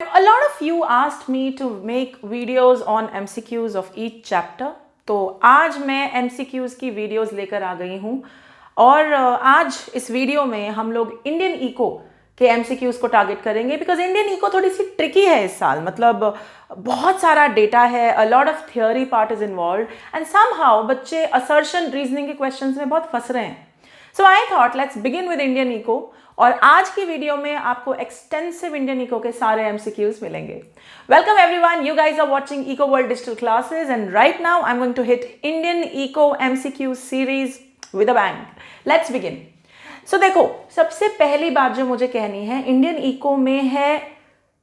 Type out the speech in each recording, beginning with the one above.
A lot of you asked me to make videos on MCQs of each chapter. तो आज मैं MCQs की videos लेकर आ गई हूँ और आज इस वीडियो में हम लोग इंडियन इको के MCQs को टारगेट करेंगे बिकॉज इंडियन इको थोड़ी सी ट्रिकी है इस साल. मतलब बहुत सारा डेटा है, a lot of theory part is involve and somehow बच्चे असर्शन रीजनिंग के क्वेश्चंस में बहुत फंस रहे हैं. So I thought let's begin with Indian eco और आज की वीडियो में आपको एक्सटेंसिव इंडियन इको के सारे MCQs मिलेंगे. Welcome everyone, you guys are watching Eco World Digital Classes and right now I am going to hit Indian eco MCQ series with a bang. Let's begin. So देखो, सबसे पहली बात जो मुझे कहनी है, इंडियन इको में है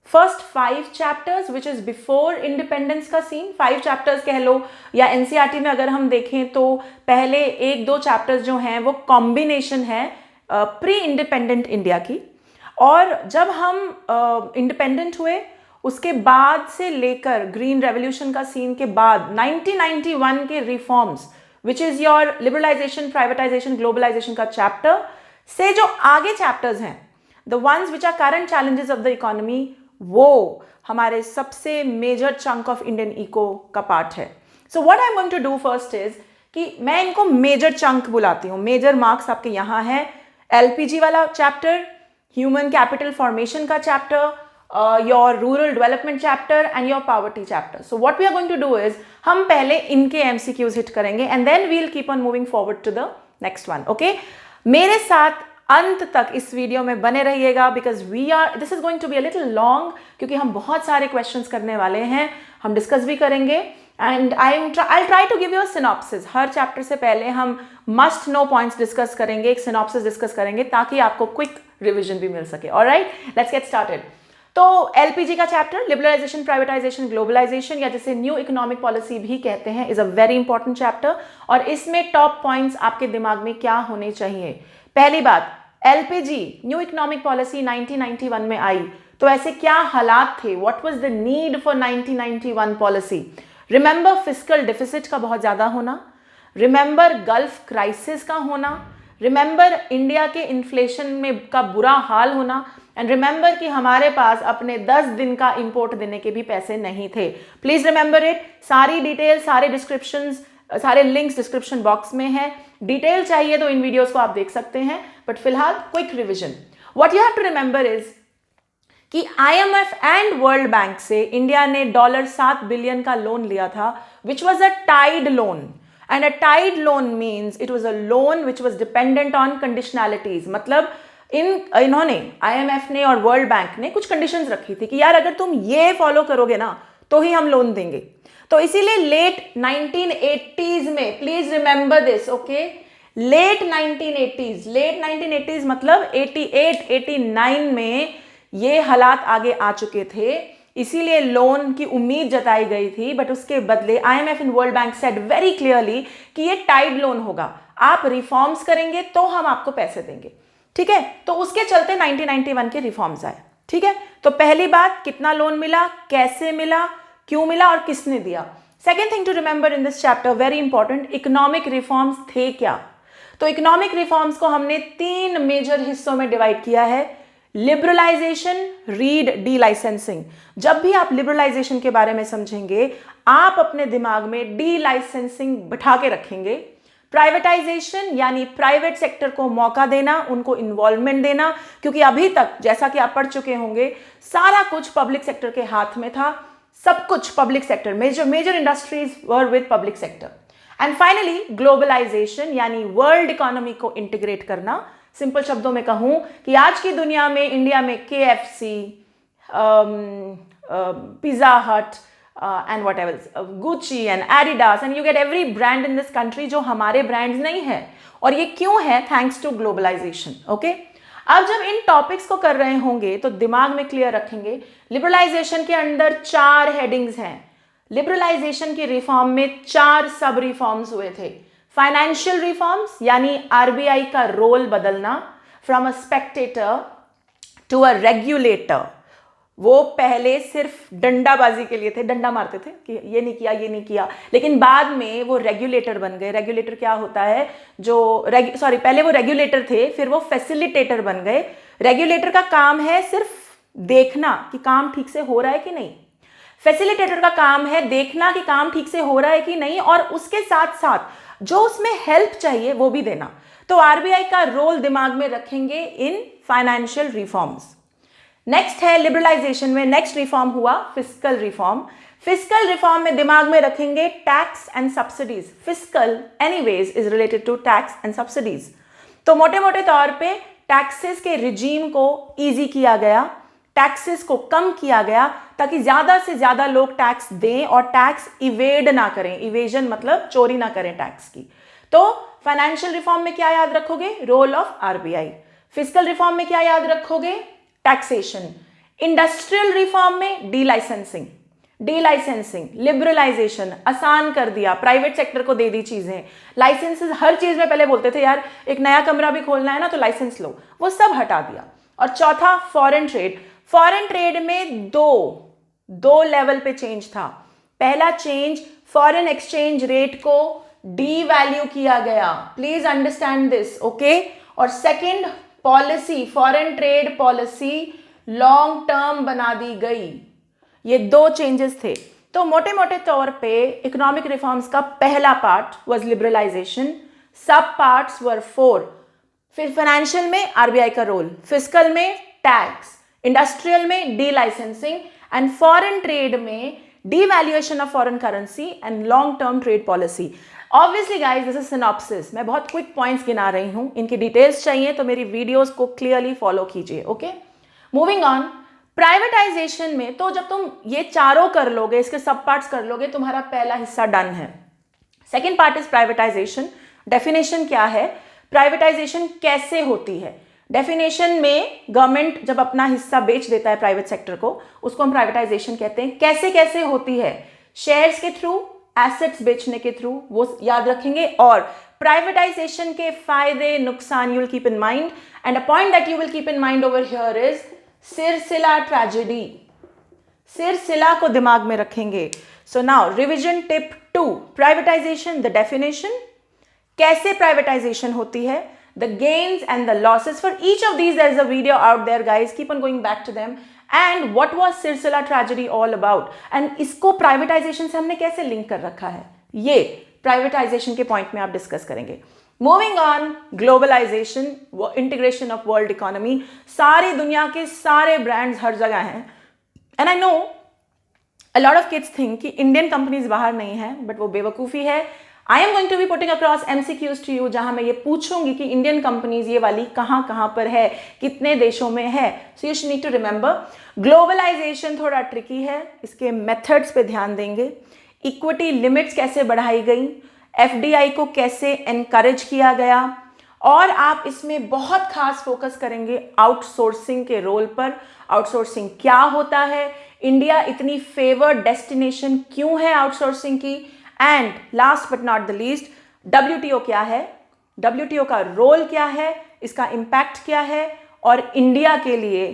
first 5 chapters which is before independence का सीन. 5 चैप्टर्स कह लो या NCERT में अगर हम देखें तो पहले 1-2 चैप्टर्स जो हैं वो कॉम्बिनेशन है प्री इंडिपेंडेंट इंडिया की. और जब हम इंडिपेंडेंट हुए उसके बाद से लेकर ग्रीन रेवोल्यूशन का सीन के बाद 1991 के reforms which is your liberalisation, privatisation, globalisation का चैप्टर से जो आगे चैप्टर्स हैं, the ones which are current challenges of the economy, वो हमारे सबसे major chunk of Indian eco का पार्ट है. So what I am going to do first is कि मैं इनको मेजर चंक बुलाती हूँ. मेजर मार्क्स आपके यहाँ है LPG वाला चैप्टर, ह्यूमन कैपिटल फॉर्मेशन का chapter, your rural development chapter and your poverty chapter. So what we are going to do is हम पहले इनके MCQs हिट करेंगे and then we will keep on moving forward to the next one. Okay, मेरे साथ अंत तक इस video में बने रहिएगा because this is going to be a little long, क्योंकि हम बहुत सारे क्वेश्चंस करने वाले हैं, हम डिस्कस भी करेंगे and I try to give you a synopsis. हर चैप्टर से पहले हम मस्ट नो पॉइंट्स डिस्कस करेंगे, एक सिनॉप्सिस डिस्कस करेंगे ताकि आपको क्विक रिविजन भी मिल सके. Alright, let's get started. तो LPG का चैप्टर, लिबरलाइजेशन, प्राइवेटाइजेशन, ग्लोबलाइजेशन या जिसे न्यू इकोनॉमिक पॉलिसी भी कहते हैं, is a very important chapter. और इसमें टॉप पॉइंट्स आपके दिमाग में क्या होने चाहिए. पहली बात, LPG न्यू इकोनॉमिक पॉलिसी 1991 में आई तो ऐसे क्या हालात थे, what was the need for 1991 policy. Remember fiscal deficit का बहुत ज्यादा होना, रिमेंबर गल्फ क्राइसिस का होना, रिमेंबर इंडिया के इन्फ्लेशन में का बुरा हाल होना एंड रिमेंबर कि हमारे पास अपने 10 दिन का इंपोर्ट देने के भी पैसे नहीं थे. Please remember it. सारी डिटेल, सारे डिस्क्रिप्शंस, सारे लिंक्स डिस्क्रिप्शन बॉक्स में है. डिटेल चाहिए तो इन वीडियोस को आप देख सकते हैं, बट फिलहाल quick revision. What you have to remember is कि IMF एंड वर्ल्ड बैंक से इंडिया ने $7 बिलियन का लोन लिया था which was a tied loan. And a tied loan means it was a loan which was dependent on conditionalities. मतलब इन्होंने IMF ने और वर्ल्ड बैंक ने कुछ कंडीशंस रखी थी कि यार अगर तुम ये फॉलो करोगे ना तो ही हम लोन देंगे. तो इसीलिए लेट 1980s में, please remember this, okay, late 1980s मतलब 88-89 में ये हालात आगे आ चुके थे. इसीलिए लोन की उम्मीद जताई गई थी, बट उसके बदले IMF and World bank said very clearly कि ये टाइड लोन होगा, आप रिफॉर्म्स करेंगे तो हम आपको पैसे देंगे. ठीक है, तो उसके चलते 1991 के रिफॉर्म्स आए. ठीक है, तो पहली बात, कितना लोन मिला, कैसे मिला, क्यों मिला और किसने दिया. Second thing to remember in this chapter, very important, economic reforms थे क्या. तो इकोनॉमिक रिफॉर्म्स को हमने 3 मेजर हिस्सों में डिवाइड किया है. Liberalisation, read delicensing. जब भी आप लिबरलाइजेशन के बारे में समझेंगे आप अपने दिमाग में डी लाइसेंसिंग बिठा के रखेंगे. प्राइवेटाइजेशन यानी प्राइवेट सेक्टर को मौका देना, उनको इन्वॉल्वमेंट देना, क्योंकि अभी तक जैसा कि आप पढ़ चुके होंगे सारा कुछ पब्लिक सेक्टर के हाथ में था. सब कुछ public sector, major industries were with public sector. And finally globalisation यानी वर्ल्ड इकोनॉमी को इंटीग्रेट करना. सिंपल शब्दों में कहूं कि आज की दुनिया में इंडिया में KFC, पिज्जा हट and what ever, Gucci and Adidas and you get every brand in this country जो हमारे ब्रांड्स नहीं है. और ये क्यों है? Thanks to globalisation. ओके, अब जब इन टॉपिक्स को कर रहे होंगे तो दिमाग में क्लियर रखेंगे, लिबरलाइजेशन के अंदर 4 हेडिंग्स हैं. लिबरलाइजेशन की रिफॉर्म में 4 सब रिफॉर्म्स हुए थे. फाइनेंशियल रिफॉर्म्स यानी RBI का रोल बदलना from a spectator to a regulator. वो पहले सिर्फ डंडाबाजी के लिए थे, डंडा मारते थे कि ये नहीं किया, ये नहीं किया, लेकिन बाद में वो रेगुलेटर बन गए. रेगुलेटर क्या होता है, पहले वो रेगुलेटर थे, फिर वो फैसिलिटेटर बन गए. रेगुलेटर का काम है सिर्फ देखना कि काम ठीक से हो रहा है कि नहीं। फैसिलिटेटर का काम है देखना कि काम ठीक से हो रहा है कि नहीं, और उसके साथ साथ जो उसमें हेल्प चाहिए वो भी देना। तो आरबीआई का रोल दिमाग में रखेंगे इन फाइनेंशियल रिफॉर्म्स। नेक्स्ट है लिबरलाइजेशन में नेक्स्ट रिफॉर्म हुआ फिस्कल रिफॉर्म। फिस्कल रिफॉर्म में दिमाग में रखेंगे tax and subsidies. Fiscal anyways is related to tax and subsidies. तो मोटे मोटे तौर पे टैक्सेस के रिजीम को इजी किया गया, टैक्सेस को कम किया गया ताकि ज्यादा से ज्यादा लोग टैक्स दें और टैक्स इवेड ना करें। इवेजन मतलब चोरी ना करें टैक्स की। तो फाइनेंशियल रिफॉर्म में क्या याद रखोगे? Role of RBI. Fiscal reform में क्या याद रखोगे? टैक्सेशन। इंडस्ट्रियल रिफॉर्म में डीलाइसेंसिंग, लिबरलाइजेशन, आसान कर दिया, प्राइवेट सेक्टर को दे दी चीजें। लाइसेंसेस हर चीज में पहले बोलते थे यार एक नया कमरा भी खोलना है ना तो लाइसेंस लो, वो सब हटा दिया। और चौथा फॉरेन ट्रेड। फॉरेन ट्रेड में दो लेवल पे चेंज था। पहला चेंज, फॉरेन एक्सचेंज रेट को डीवैल्यू किया गया, प्लीज अंडरस्टैंड दिस, ओके। और second policy, foreign trade policy long term बना दी गई। ये दो चेंजेस थे। तो मोटे मोटे तौर पे इकोनॉमिक रिफॉर्म्स का पहला पार्ट वाज लिबरलाइजेशन, सब पार्ट्स वर 4। फिर फाइनेंशियल में आरबीआई का रोल, फिस्कल में टैक्स, इंडस्ट्रियल में delicensing and foreign trade में devaluation of foreign currency and long term trade policy. Obviously guys this is synopsis, मैं बहुत क्विक पॉइंट्स गिना रही हूं, इनकी डिटेल्स चाहिए तो मेरी वीडियोस को क्लियरली फॉलो कीजिए, ओके। मूविंग ऑन, प्राइवेटाइजेशन में तो जब तुम ये चारों कर लोगे, इसके सब पार्ट्स कर लोगे, तुम्हारा पहला हिस्सा डन है। Second part is privatisation. Definition क्या है, प्राइवेटाइजेशन कैसे होती है? डेफिनेशन में गवर्नमेंट जब अपना हिस्सा बेच देता है प्राइवेट सेक्टर को, उसको हम प्राइवेटाइजेशन कहते हैं। कैसे कैसे होती है? शेयर्स के थ्रू, एसेट्स बेचने के थ्रू, वो याद रखेंगे। और प्राइवेटाइजेशन के फायदे नुकसान you will keep in mind, and a point that you will keep in mind over here is Sircilla tragedy. Sircilla को दिमाग में रखेंगे। So now revision tip 2, privatisation, the definition, कैसे प्राइवेटाइजेशन होती है, the gains and the losses. For each of these there is a video out there guys, keep on going back to them. And what was Sircilla tragedy all about, and इसको privatisation से हमने कैसे link कर रखा है, ये privatisation के point में आप डिस्कस करेंगे। Moving on, globalisation, integration of world economy. सारी दुनिया के सारे ब्रांड्स हर जगह हैं, and I know a lot of kids think कि इंडियन कंपनीज बाहर नहीं है, बट वो बेवकूफ़ी है। I am going to be putting across MCQs to you, जहां मैं ये पूछूंगी कि इंडियन कंपनीज ये वाली कहां कहां पर है, कितने देशों में है। So you should need to remember. Globalisation थोड़ा ट्रिकी है, इसके मेथड्स पे ध्यान देंगे। इक्विटी लिमिट्स कैसे बढ़ाई गई, FDI को कैसे एनकरेज किया गया, और आप इसमें बहुत खास फोकस करेंगे आउटसोर्सिंग के रोल पर। आउटसोर्सिंग क्या होता है, इंडिया इतनी फेवर्ड डेस्टिनेशन क्यों है आउटसोर्सिंग की, and last but not the least, WTO क्या है, WTO का रोल क्या है, इसका इम्पैक्ट क्या है, और इंडिया के लिए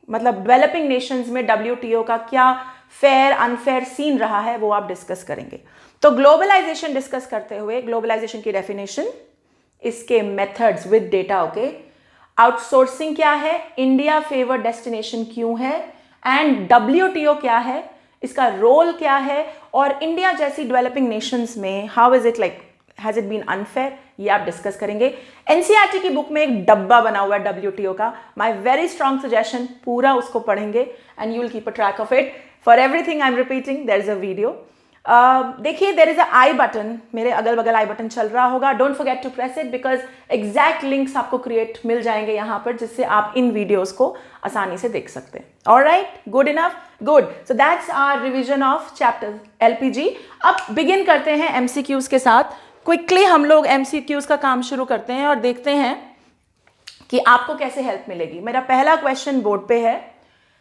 मतलब डेवलपिंग नेशंस में WTO का क्या फेयर अनफेयर सीन रहा है, वो आप डिस्कस करेंगे। तो ग्लोबलाइजेशन डिस्कस करते हुए ग्लोबलाइजेशन की डेफिनेशन, इसके methods with data, okay. Outsourcing क्या है, इंडिया फेवर्ड डेस्टिनेशन क्यों है, एंड WTO क्या है, इसका रोल क्या है, और इंडिया जैसी डेवलपिंग नेशंस में how is it like, has it been unfair, ये आप डिस्कस करेंगे। NCERT की बुक में एक डब्बा बना हुआ है WTO का, माई वेरी स्ट्रॉन्ग सजेशन, पूरा उसको पढ़ेंगे and you will keep a track of it. For everything I am repeating there is a video. देखिए there is a I button, मेरे अगल बगल आई बटन चल रहा होगा, don't forget to press it, because exact links आपको create मिल जाएंगे यहाँ पर, जिससे आप इन वीडियोस को आसानी से देख सकते हैं। Alright, good enough, good. So that's our revision of chapter LPG। अब बिगिन करते हैं MCQs के साथ। क्विकली हम लोग MCQs का काम शुरू करते हैं और देखते हैं कि आपको कैसे हेल्प मिलेगी। मेरा पहला क्वेश्चन बोर्ड पे है,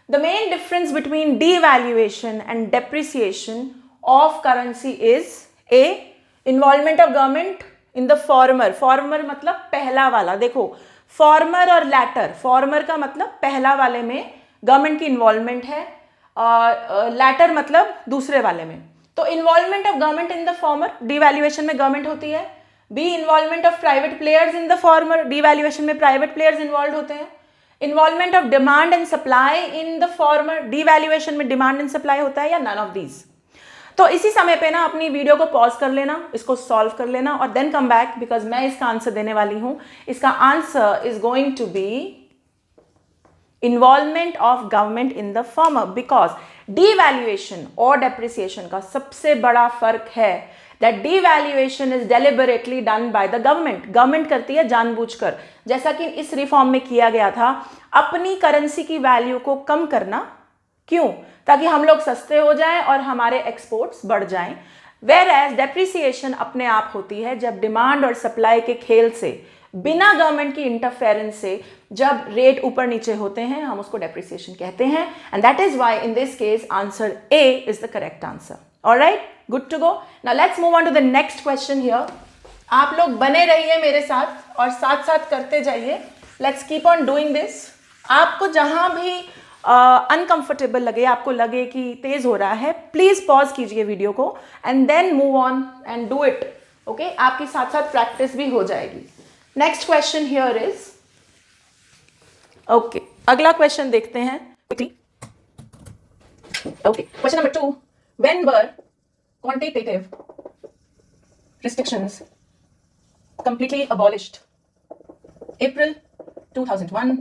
the main difference between devaluation and depreciation of currency is A, involvement of government in the former, former मतलब पहला वाला, देखो फॉर्मर और लैटर, फॉर्मर का मतलब पहला वाले में गवर्नमेंट की इन्वॉल्वमेंट है, और लैटर मतलब दूसरे वाले में। तो involvement of government in the farmer, devaluation में गवर्नमेंट होती है। B, involvement of private players in the farmer, devaluation में प्राइवेट प्लेयर्स इन्वॉल्व होते हैं। Involvement of demand and supply in the farmer, devaluation में डिमांड एंड सप्लाई होता है या नन ऑफ दीज? तो इसी समय पे ना अपनी वीडियो को पॉज कर लेना, इसको सॉल्व कर लेना और देन कम बैक, बिकॉज मैं इसका आंसर देने वाली हूं. इसका answer is going to be involvement of government in the former, because devaluation और डेप्रिसिएशन का सबसे बड़ा फर्क है that devaluation is deliberately done by the government. Government करती है जानबूझकर, जैसा कि इस रिफॉर्म में किया गया था, अपनी करेंसी की वैल्यू को कम करना. क्यों? ताकि हम लोग सस्ते हो जाएं और हमारे एक्सपोर्ट्स बढ़ जाएं. वेयर एज डेप्रिसिएशन अपने आप होती है जब डिमांड और सप्लाई के खेल से, बिना गवर्नमेंट की इंटरफेरेंस से जब रेट ऊपर नीचे होते हैं, हम उसको डेप्रिसिएशन कहते हैं. And that is why in this case answer A is the correct answer. Alright, good to go. Now let's move on to the next question here. आप लोग बने रहिए मेरे साथ और साथ साथ करते जाइए. Let's keep on doing this. आपको जहां भी अनकंफर्टेबल लगे, आपको लगे कि तेज हो रहा है, प्लीज पॉज कीजिए वीडियो को and then move on and do it. Okay, आपकी साथ साथ प्रैक्टिस भी हो जाएगी. Next question here is, okay, अगला क्वेश्चन देखते हैं. Okay, question number 2. When were quantitative restrictions completely abolished? April 2001,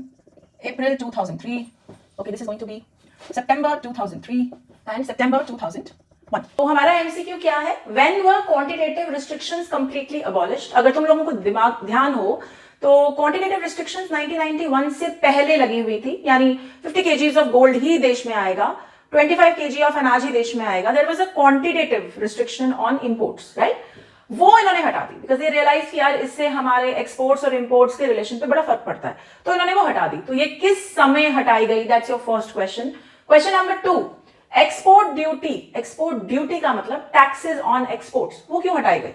April 2003. Okay, this is going to be September 2003 and September 2001. तो हमारा MCQ क्या है? When were quantitative restrictions completely abolished? अगर तुम लोगों को ध्यान हो तो quantitative restrictions 1991 से पहले लगी हुई थी, यानी 50 kgs of gold ही देश में आएगा, 25 kg of अनाज ही देश में आएगा. There was a quantitative restriction on imports, right? वो इन्होंने हटा दी बिकॉज ये रियलाइज कि यार इससे हमारे एक्सपोर्ट्स और इंपोर्ट्स के रिलेशन पे बड़ा फर्क पड़ता है, तो इन्होंने वो हटा दी. तो ये किस समय हटाई गई? That's your first question. Question number 2, export duty. Export duty का मतलब टैक्सेस ऑन एक्सपोर्ट्स, वो क्यों हटाई गई?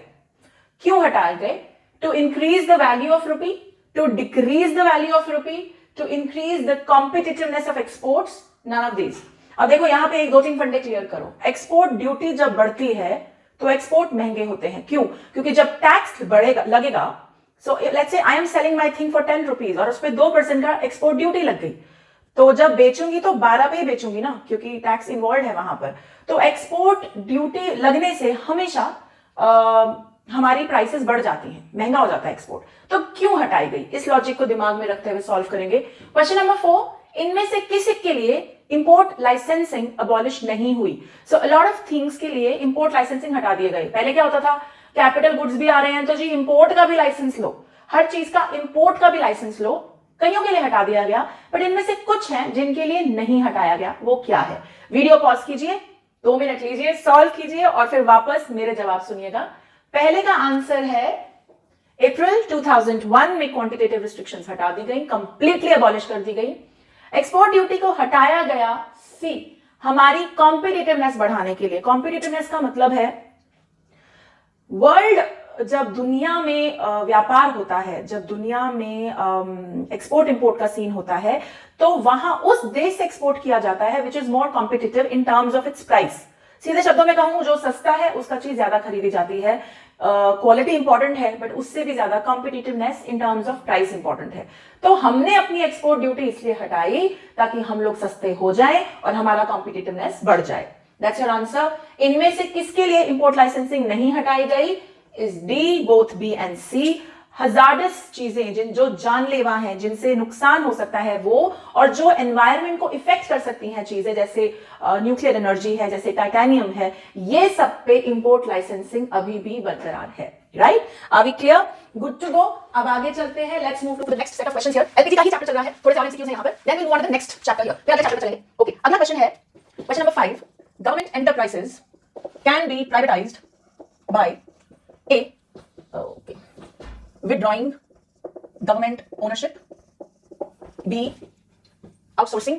क्यों हटाए गए? To increase the value of rupee, to decrease the value of rupee, to increase the competitiveness of exports, none of these. अब देखो यहां पे 1-2-3 फंडे क्लियर करो. एक्सपोर्ट ड्यूटी जब बढ़ती है तो एक्सपोर्ट महंगे होते हैं. क्यों? क्योंकि जब टैक्स बढ़ेगा लगेगा, so let's say I am selling my thing for 10 rupees और उस पर 2% का एक्सपोर्ट ड्यूटी लग गई, तो जब बेचूंगी तो 12 पे ही बेचूंगी ना, क्योंकि टैक्स इन्वॉल्व है वहां पर. तो एक्सपोर्ट ड्यूटी लगने से हमेशा हमारी प्राइसेस बढ़ जाती हैं, महंगा हो जाता है एक्सपोर्ट. तो क्यों हटाई गई? इस लॉजिक को दिमाग में रखते हुए सॉल्व करेंगे. क्वेश्चन नंबर 4, इनमें से किसी के लिए इंपोर्ट लाइसेंसिंग अबॉलिश नहीं हुई? सो अ लॉट ऑफ थिंग्स के लिए इंपोर्ट लाइसेंसिंग हटा दिए गए. पहले क्या होता था, कैपिटल गुड्स भी आ रहे हैं तो जी इंपोर्ट का भी लाइसेंस लो, हर चीज का इंपोर्ट का भी लाइसेंस लो. कईयों के लिए हटा दिया गया, बट इनमें से कुछ हैं जिनके लिए नहीं हटाया गया. वो क्या है? वीडियो पॉज कीजिए, 2 मिनट लीजिए, सॉल्व कीजिए और फिर वापस मेरे जवाब सुनिएगा. पहले का आंसर है अप्रैल 2001 में क्वांटिटेटिव रिस्ट्रिक्शंस हटा दी गई, कंप्लीटली अबॉलिश कर दी गई. एक्सपोर्ट ड्यूटी को हटाया गया सी हमारी कॉम्पिटिटिवनेस बढ़ाने के लिए. कॉम्पिटिटिवनेस का मतलब है वर्ल्ड, जब दुनिया में व्यापार होता है, जब दुनिया में एक्सपोर्ट इंपोर्ट का सीन होता है, तो वहां उस देश से एक्सपोर्ट किया जाता है which is more competitive in terms of its price. सीधे शब्दों में कहूं, जो सस्ता है उसका चीज ज्यादा खरीदी जाती है. क्वालिटी इंपॉर्टेंट है बट उससे भी ज्यादा competitiveness in terms of price important है. तो हमने अपनी एक्सपोर्ट ड्यूटी इसलिए हटाई ताकि हम लोग सस्ते हो जाएं और हमारा कॉम्पिटिटिवनेस बढ़ जाए. That's your answer. इनमें से किसके लिए इंपोर्ट लाइसेंसिंग नहीं हटाई गई? Is D, both B and C. Hazardous चीजें, जो जानलेवा हैं, जिनसे नुकसान हो सकता है वो, और जो एनवायरमेंट को इफेक्ट कर सकती हैं चीजें, जैसे न्यूक्लियर एनर्जी है, जैसे टाइटेनियम है, ये सब पे इंपोर्ट लाइसेंसिंग अभी भी बरकरार है. Right? Are we clear? Good to go. अब आगे चलते हैं. Let's move to the next set of questions here. LPG का ही चैप्टर चल रहा है, थोड़े से और एमसीक्यूज हैं यहां पर. Then we move on to the next chapter here. फिर अगले चैप्टर चलेंगे. ओके, अगला क्वेश्चन है question number 5. Government enterprises can be privatised by A, okay, withdrawing government ownership, B, outsourcing,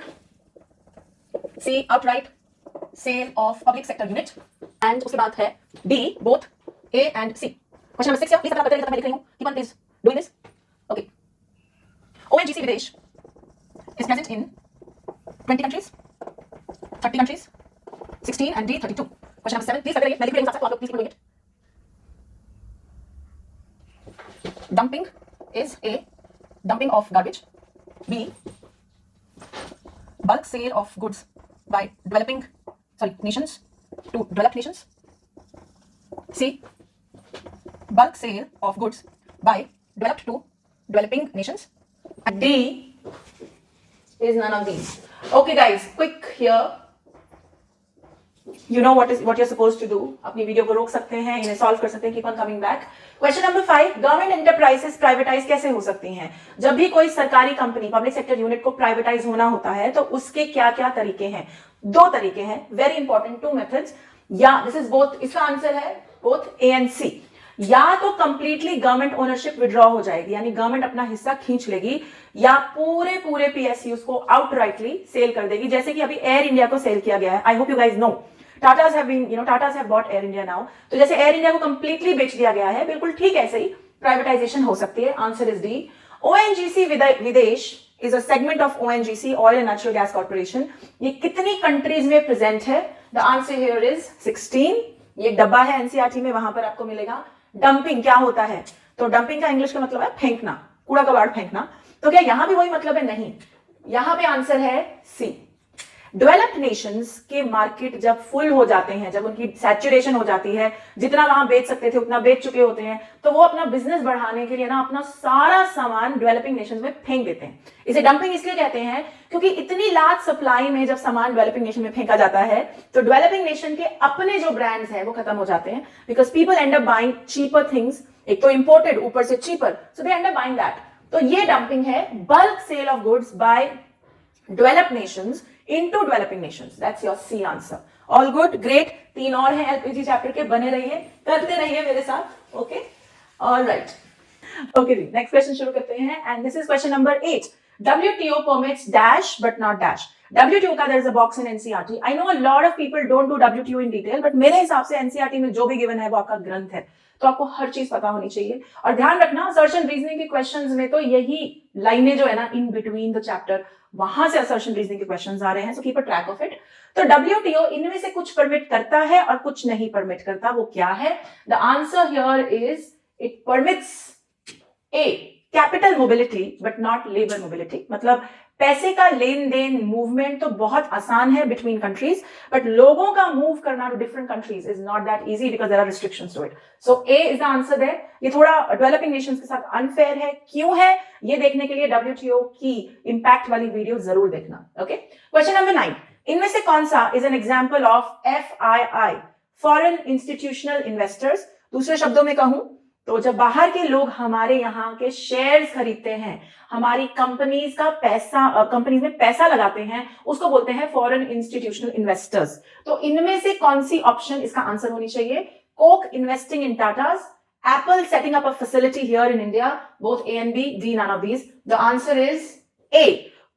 C, outright sale of public sector unit, and उसके बाद है D, both A and C. Question number 6 here, please अपना पता मैं लिख रही हूँ. Keep on please doing this. Okay. ONGC विदेश is present in 20 countries, 30 countries, 16 and D 32. Question number 7, please मैं लिख रही हूँ साथ साथ, आप लोग please keep doing it. Dumping is A, dumping of garbage. B, bulk sale of goods by nations to developed nations. C, bulk sale of goods by developed to developing nations. And D is none of these. Okay guys, quick here. You know what you're supposed to do. अपनी video को रोक सकते हैं, इन्हें solve कर सकते हैं, keep on coming back. Question number 5, government enterprises privatise कैसे हो सकती हैं? जब भी कोई सरकारी कंपनी, पब्लिक सेक्टर यूनिट को प्राइवेटाइज होना होता है तो उसके क्या क्या तरीके हैं? 2 तरीके हैं, वेरी इंपॉर्टेंट, 2 मेथड्स. या दिस इज बोथ, इसका आंसर है बोथ ए एंड सी. या तो कंप्लीटली गवर्नमेंट ओनरशिप विड्रॉ हो जाएगी, यानी गवर्नमेंट अपना हिस्सा खींच लेगी, या पूरे पीएसयूज को आउटराइटली सेल कर देगी, जैसे कि अभी एयर इंडिया को सेल किया गया है. I hope you guys know, Tatas have bought Air India now. तो जैसे एयर इंडिया को कंप्लीटली बेच दिया गया है, बिल्कुल ठीक ऐसे ही प्राइवेटाइजेशन हो सकती है. Answer is D. ओएनजीसी विदेश is a segment of ONGC, oil and natural gas corporation. ये कितनी कंट्रीज में प्रेजेंट है? The answer here is 16. ये डब्बा है एनसीईआरटी में, वहां पर आपको मिलेगा. डंपिंग क्या होता है? तो डंपिंग का इंग्लिश का मतलब है फेंकना, कूड़ा कबाड़ फेंकना. तो क्या यहां भी वही मतलब है? नहीं, यहां पे आंसर है सी. डेवलप्ड नेशंस के मार्केट जब फुल हो जाते हैं, जब उनकी सैचुरेशन हो जाती है, जितना वहां बेच सकते थे उतना बेच चुके होते हैं, तो वो अपना बिजनेस बढ़ाने के लिए ना अपना सारा सामान डेवलपिंग नेशंस में फेंक देते हैं. इसे डंपिंग इसलिए कहते हैं क्योंकि इतनी लार्ज सप्लाई में जब सामान डेवलपिंग नेशन में फेंका जाता है तो डेवलपिंग नेशन के अपने जो ब्रांड्स हैं वो खत्म हो जाते हैं, because people end up buying cheaper things. एक तो इंपोर्टेड, ऊपर से cheaper, so they end up buying that. तो ये डंपिंग है, bulk sale of goods by developed nations into developing nations. That's your C answer. All good, great. 3 और हैं LPG chapter के, बने रहिए, करते रहिए मेरे साथ. Okay, all right. ओके जी, नेक्स्ट क्वेश्चन शुरू करते हैं. And this is question number 8. WTO permits dash but not dash. WTO का there is a box in NCERT. I know a lot of people don't do WTO in detail, but मेरे हिसाब से NCERT में जो भी given है वो आपका ग्रंथ है, तो आपको हर चीज पता होनी चाहिए. और ध्यान रखना, असर्शन रीजनिंग के क्वेश्चंस में तो यही लाइनें जो है ना, इन बिटवीन द चैप्टर, वहां से असर्शन रीजनिंग के क्वेश्चंस आ रहे हैं, so keep a track of it. तो WTO इनमें से कुछ परमिट करता है और कुछ नहीं परमिट करता. वो क्या है? The answer here is it permits A, capital mobility but not labour mobility. मतलब पैसे का लेन देन, मूवमेंट तो बहुत आसान है बिटवीन कंट्रीज, बट लोगों का मूव करना to different countries is not that easy because there are restrictions to it. So A is the answer there. ये थोड़ा डेवलपिंग नेशंस के साथ अनफेयर है. क्यों है ये देखने के लिए WTO की इंपैक्ट वाली वीडियो जरूर देखना. Okay, question number 9. इनमें से कौन सा is an example of FII, foreign institutional investors? दूसरे शब्दों में कहूं तो जब बाहर के लोग हमारे यहाँ के शेयर्स खरीदते हैं, हमारी कंपनीज का पैसा, कंपनीज में पैसा लगाते हैं, उसको बोलते हैं फॉरेन इंस्टीट्यूशनल इन्वेस्टर्स. तो इनमें से कौन सी ऑप्शन इसका आंसर होनी चाहिए? Coke investing in Tatas, Apple setting up a facility here in India, both A and B, D none of these. The answer is A,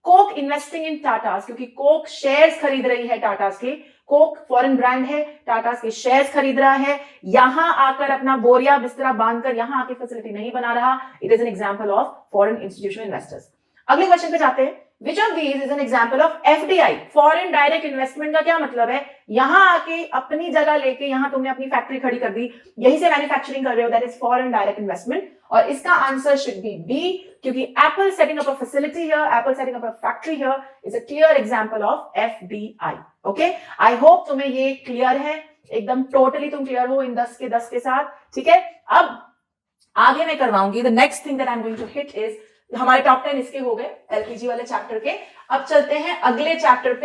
Coke investing in Tatas, क्योंकि Coke shares खरीद रही है Tatas के. Coke foreign brand है, टाटास के shares खरीद रहा है, यहां आकर अपना बोरिया बिस्तरा बांधकर यहां आके फैसिलिटी नहीं बना रहा. It is an example of foreign institutional investors. अगले क्वेश्चन पे जाते हैं. Which of these is an example of FDI, foreign direct investment? का क्या मतलब है? यहां आके अपनी जगह लेके यहां तुमने अपनी फैक्ट्री खड़ी कर दी, यहीं से मैन्युफैक्चरिंग कर रहे हो, that is foreign direct investment. और इसका आंसर शुड बी बी, क्योंकि Apple setting up a facility here, Apple setting up a factory here is a clear example of FDI. Okay, I hope तुम्हें ये clear है, एकदम totally तुम clear हो इन 10 के 10 के साथ. ठीक है, अब आगे मैं करवाऊंगी. The next thing that I am going to hit is, हमारे टॉप 10 इसके हो गए एलपीजी वाले चैप्टर के. अब चलते हैं अगले चैप्टर पे.